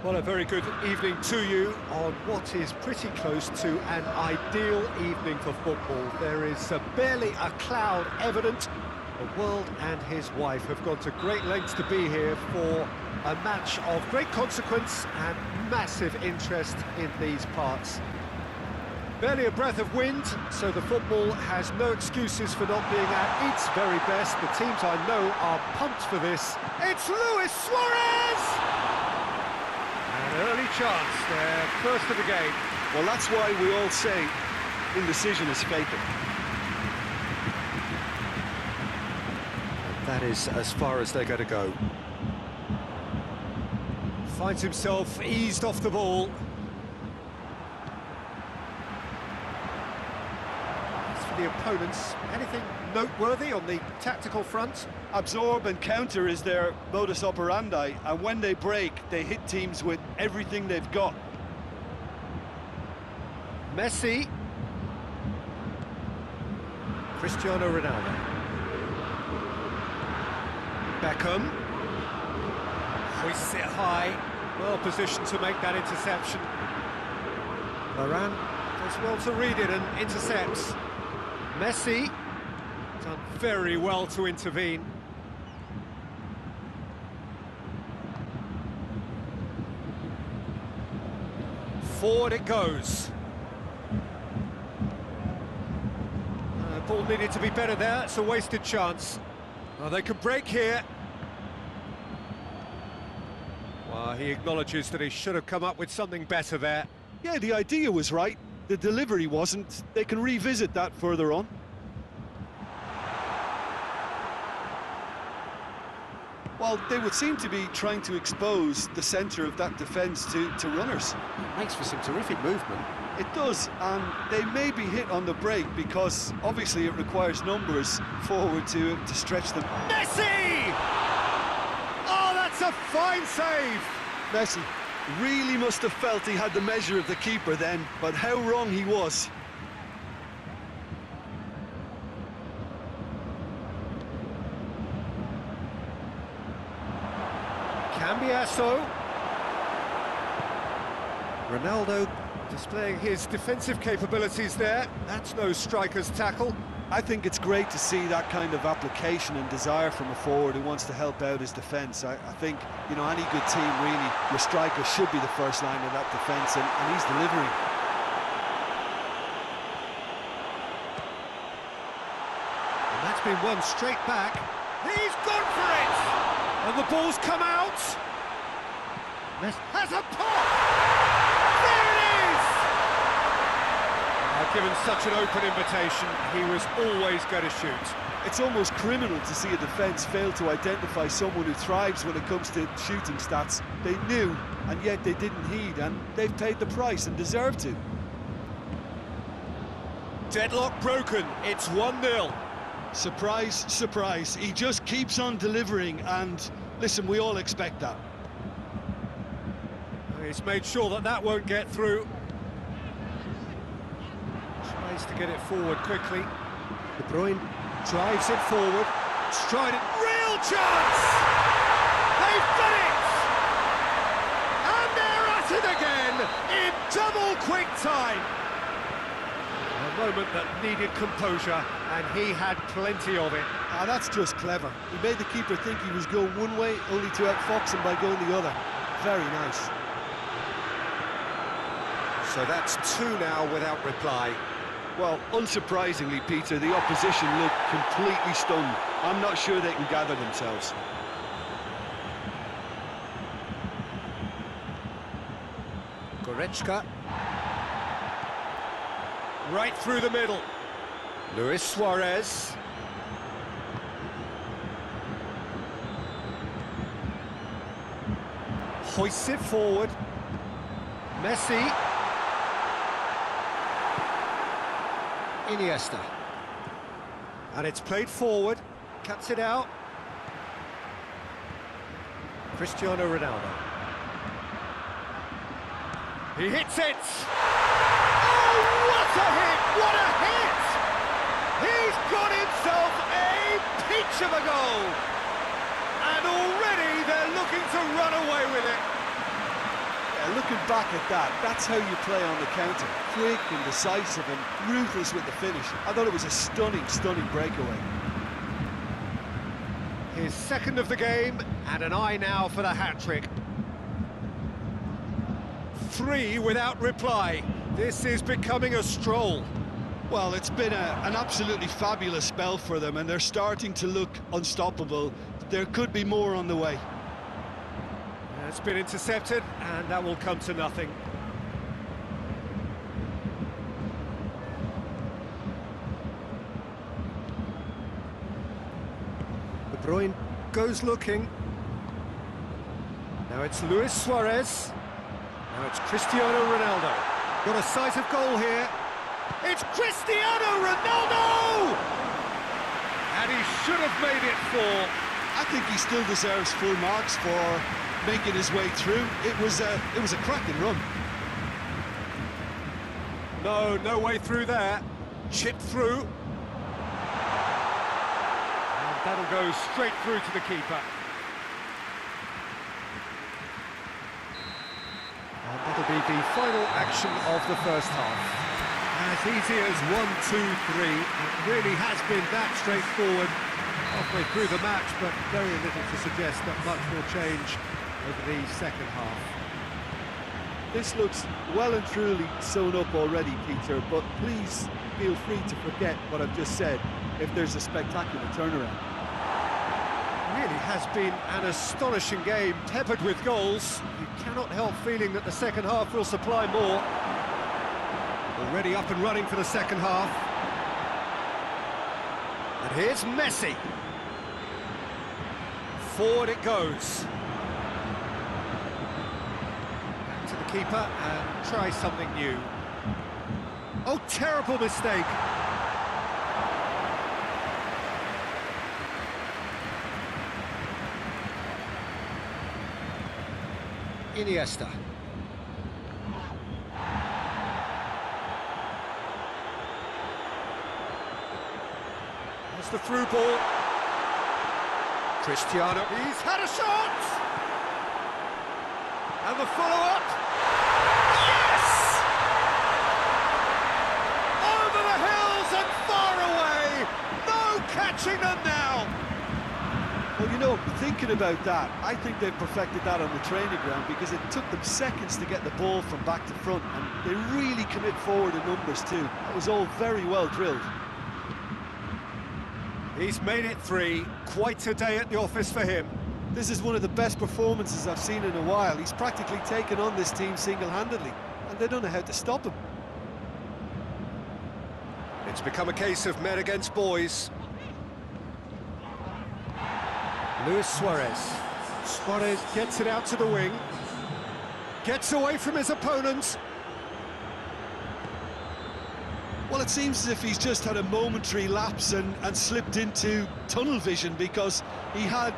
Well, a very good evening to you on what is pretty close to an ideal evening for football. There is barely a cloud evident. The world and his wife have gone to great lengths to be here for a match of great consequence and massive interest in these parts. Barely a breath of wind, so the football has no excuses for not being at its very best. The teams I know are pumped for this. It's Luis Suarez! An early chance there, first of the game. Well, that's why we all say indecision is fatal. That is as far as they're going to go. Finds himself eased off the ball. As for the opponents, anything noteworthy on the tactical front? Absorb and counter is their modus operandi, and when they break, they hit teams with everything they've got. Messi. Cristiano Ronaldo. Beckham. Hoists it high. Well positioned to make that interception. Varane does well to read it and intercepts. Messi. Done very well to intervene. Forward it goes. Ball needed to be better there, it's a wasted chance. Well, they could break here. Well, he acknowledges that he should have come up with something better there. Yeah, the idea was right, the delivery wasn't. They can revisit that further on. Well, they would seem to be trying to expose the centre of that defence to runners. It makes for some terrific movement. It does, and they may be hit on the break because obviously it requires numbers forward to stretch them. Messi! Oh, that's a fine save! Messi really must have felt he had the measure of the keeper then, but how wrong he was. Cambiasso. Ronaldo displaying his defensive capabilities there. That's no striker's tackle. I think it's great to see that kind of application and desire from a forward who wants to help out his defence. I think, you know, any good team, really, your striker should be the first line of that defence, and he's delivering. And that's been won straight back. He's gone for it! And the ball's come out. Has a pop! There it is! Given such an open invitation, he was always going to shoot. It's almost criminal to see a defence fail to identify someone who thrives when it comes to shooting stats. They knew, and yet they didn't heed, and they've paid the price and deserve to. Deadlock broken, it's 1-0. Surprise, surprise, he just keeps on delivering, and listen, we all expect that. He's made sure that that won't get through. Tries to get it forward quickly. De Bruyne drives it forward. Strident, real chance! They've done it! And they're at it again in double quick time. A moment that needed composure, and he had plenty of it. Ah, that's just clever. He made the keeper think he was going one way, only to outfox him by going the other. Very nice. So that's 2 now without reply. Well, unsurprisingly, Peter, the opposition look completely stunned. I'm not sure they can gather themselves. Goretzka. Right through the middle. Luis Suarez. Hoists it forward. Messi. Iniesta. And it's played forward. Cuts it out. Cristiano Ronaldo. He hits it! Oh, what a hit! What a hit! He's got himself a peach of a goal! And already they're looking to run away with it. Yeah, looking back at that, that's how you play on the counter. Quick and decisive and ruthless with the finish. I thought it was a stunning, stunning breakaway. His second of the game, and an eye now for the hat-trick. 3 without reply. This is becoming a stroll. Well, it's been an absolutely fabulous spell for them, and they're starting to look unstoppable. There could be more on the way. It's been intercepted, and that will come to nothing. De Bruyne goes looking. Now it's Luis Suarez. Now it's Cristiano Ronaldo. Got a sight of goal here. It's Cristiano Ronaldo! And he should have made it 4. I think he still deserves full marks for making his way through. It was a cracking run. No way through there. Chipped through. And that'll go straight through to the keeper. And that'll be the final action of the first half. As easy as 1, 2, 3. It really has been that straightforward halfway through the match, but very little to suggest that much will change over the second half. This looks well and truly sewn up already, Peter, but please feel free to forget what I've just said if there's a spectacular turnaround. It really has been an astonishing game, peppered with goals. You cannot help feeling that the second half will supply more. Already up and running for the second half. And here's Messi. Forward it goes. Back to the keeper and try something new. Oh, terrible mistake. Iniesta. That's the through ball. Cristiano, he's had a shot! And the follow-up. Yes! Over the hills and far away! No catching them now! Well, you know, thinking about that, I think they've perfected that on the training ground because it took them seconds to get the ball from back to front, and they really commit forward in numbers too. That was all very well drilled. He's made it 3. Quite a day at the office for him. This is one of the best performances I've seen in a while. He's practically taken on this team single-handedly, and they don't know how to stop him. It's become a case of men against boys. Luis Suarez. Suarez gets it out to the wing. Gets away from his opponents. Well, it seems as if he's just had a momentary lapse and slipped into tunnel vision because he had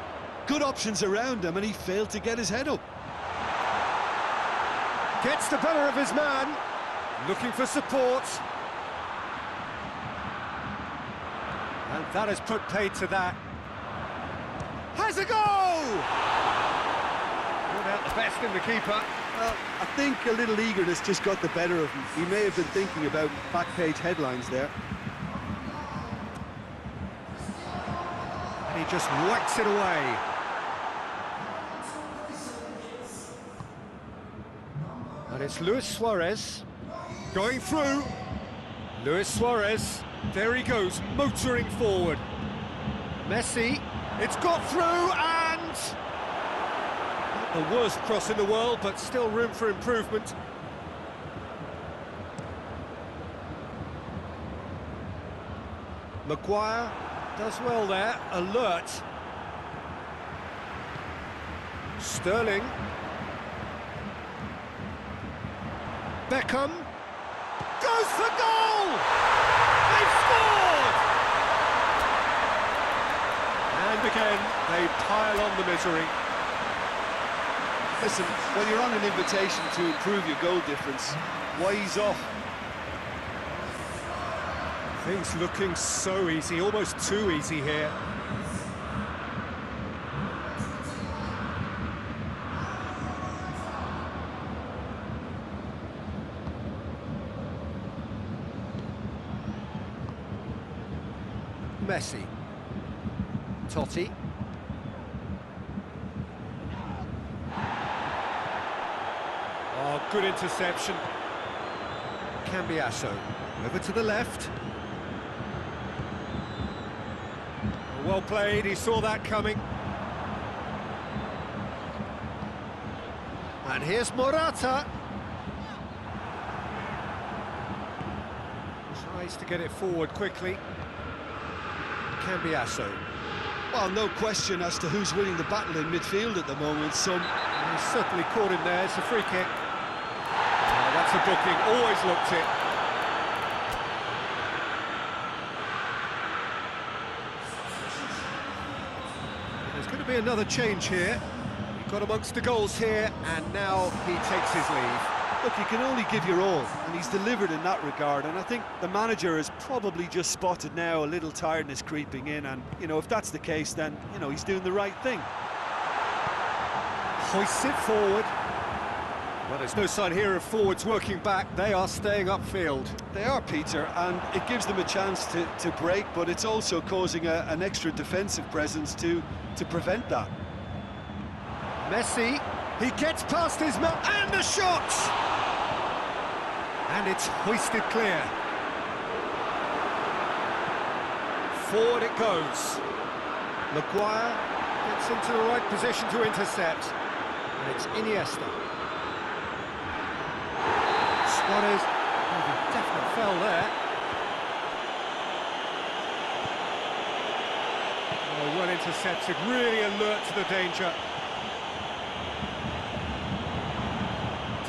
good options around him and he failed to get his head up. Gets the better of his man. Looking for support. And that has put paid to that. Has a go! Not out the best in the keeper. Well, I think a little eagerness just got the better of him. He may have been thinking about back-page headlines there. And he just whacks it away. And it's Luis Suarez going through. Luis Suarez, there he goes, motoring forward. Messi, it's got through and... Not the worst cross in the world, but still room for improvement. Maguire does well there, alert. Sterling. Beckham. Goes for goal! They've scored! And again, they pile on the misery. Listen, when you're on an invitation to improve your goal difference, why ease off? Things looking so easy, almost too easy here. Messi. Totti. Oh, good interception. Cambiasso. Over to the left. Well played, he saw that coming. And here's Morata. Tries to get it forward quickly. Cambiasso. Well, no question as to who's winning the battle in midfield at the moment. He's certainly caught him there, it's a free kick. Oh, that's a booking, always looked it. There's going to be another change here. He got amongst the goals here, and now he takes his leave. Look, you can only give your all, and he's delivered in that regard, and I think the manager has probably just spotted now a little tiredness creeping in, and, you know, if that's the case, then, you know, he's doing the right thing. Hoists it forward. Well, there's no sign here of forwards working back. They are staying upfield. They are, Peter, and it gives them a chance to break, but it's also causing an extra defensive presence to prevent that. Messi, he gets past his man, and a shot! And it's hoisted clear. Forward it goes. Maguire gets into the right position to intercept. And it's Iniesta. Suarez, oh, he definitely fell there. Oh, well intercepted, really alert to the danger.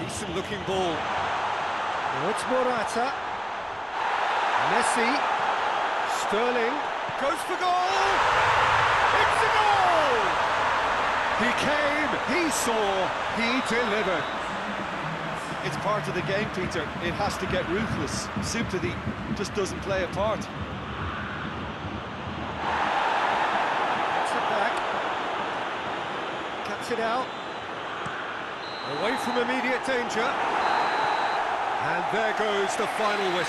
Decent looking ball. Now it's Morata. Messi. Sterling. Goes for goal! It's a goal! He came, he saw, he delivered. It's part of the game, Peter. It has to get ruthless. Sympathy just doesn't play a part. Gets it back. Cuts it out. Away from immediate danger. And there goes the final whistle.